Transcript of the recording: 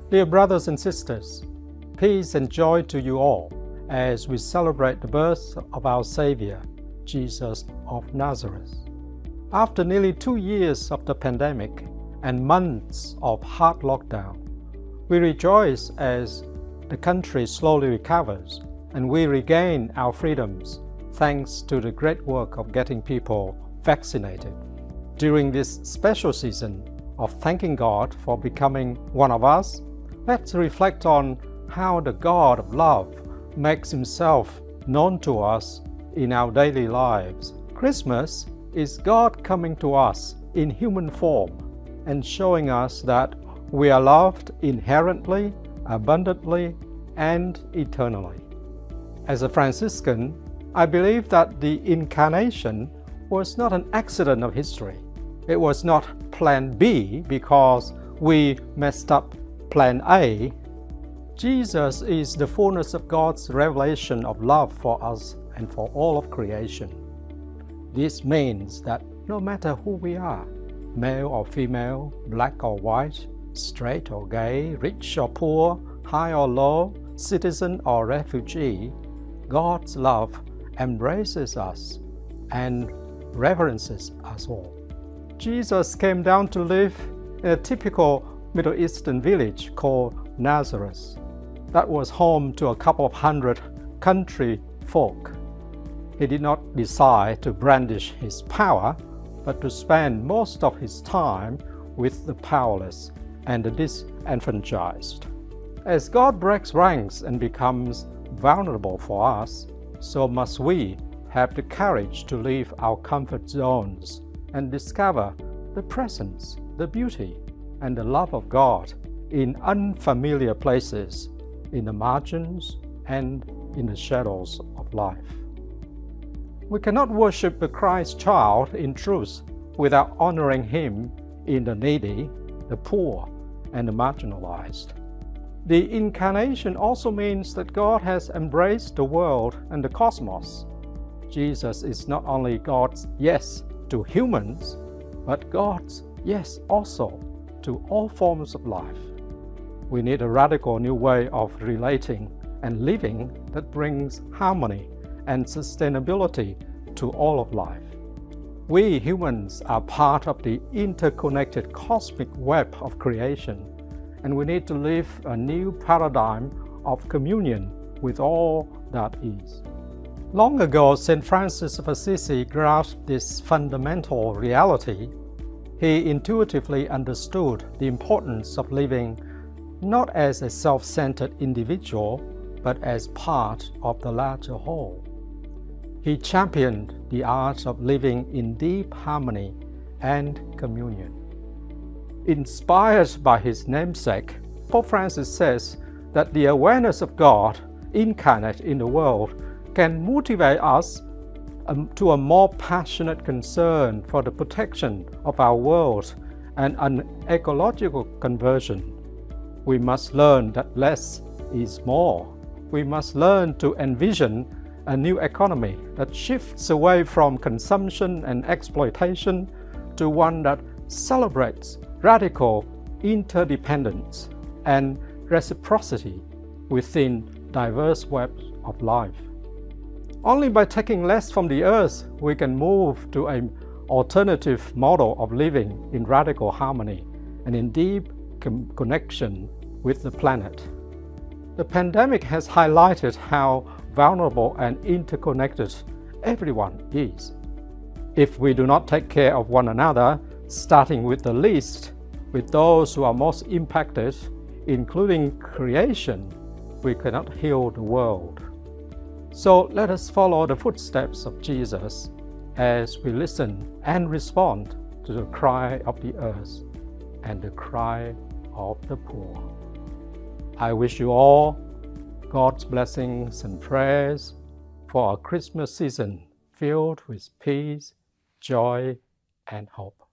Dear brothers and sisters, peace and joy to you all as we celebrate the birth of our Saviour, Jesus of Nazareth. After nearly 2 years of the pandemic and months of hard lockdown, we rejoice as the country slowly recovers and we regain our freedoms thanks to the great work of getting people vaccinated. During this special season of thanking God for becoming one of us, let's reflect on how the God of love makes Himself known to us in our daily lives. Christmas is God coming to us in human form and showing us that we are loved inherently, abundantly, and eternally. As a Franciscan, I believe that the incarnation was not an accident of history. It was not plan B because we messed up plan A. Jesus is the fullness of God's revelation of love for us and for all of creation. This means that no matter who we are, male or female, black or white, straight or gay, rich or poor, high or low, citizen or refugee, God's love embraces us and reverences us all. Jesus came down to live in a typical Middle Eastern village called Nazareth that was home to a couple of hundred country folk. He did not decide to brandish his power, but to spend most of his time with the powerless and the disenfranchised. As God breaks ranks and becomes vulnerable for us, so must we have the courage to leave our comfort zones and discover the presence, the beauty, and the love of God in unfamiliar places, in the margins and in the shadows of life. We cannot worship the Christ child in truth without honoring Him in the needy, the poor, and the marginalized. The incarnation also means that God has embraced the world and the cosmos. Jesus is not only God's yes to humans, but God's yes also to all forms of life. We need a radical new way of relating and living that brings harmony and sustainability to all of life. We humans are part of the interconnected cosmic web of creation, and we need to live a new paradigm of communion with all that is. Long ago, St. Francis of Assisi grasped this fundamental reality. He intuitively understood the importance of living not as a self-centered individual, but as part of the larger whole. He championed the art of living in deep harmony and communion. Inspired by his namesake, Pope Francis says that the awareness of God incarnate in the world can motivate us to a more passionate concern for the protection of our world and an ecological conversion. We must learn that less is more. We must learn to envision a new economy that shifts away from consumption and exploitation to one that celebrates radical interdependence and reciprocity within diverse webs of life. Only by taking less from the earth we can move to an alternative model of living in radical harmony and in deep connection with the planet. The pandemic has highlighted how vulnerable and interconnected everyone is. If we do not take care of one another, starting with the least, with those who are most impacted, including creation, we cannot heal the world. So let us follow the footsteps of Jesus as we listen and respond to the cry of the earth and the cry of the poor. I wish you all God's blessings and prayers for a Christmas season filled with peace, joy, and hope.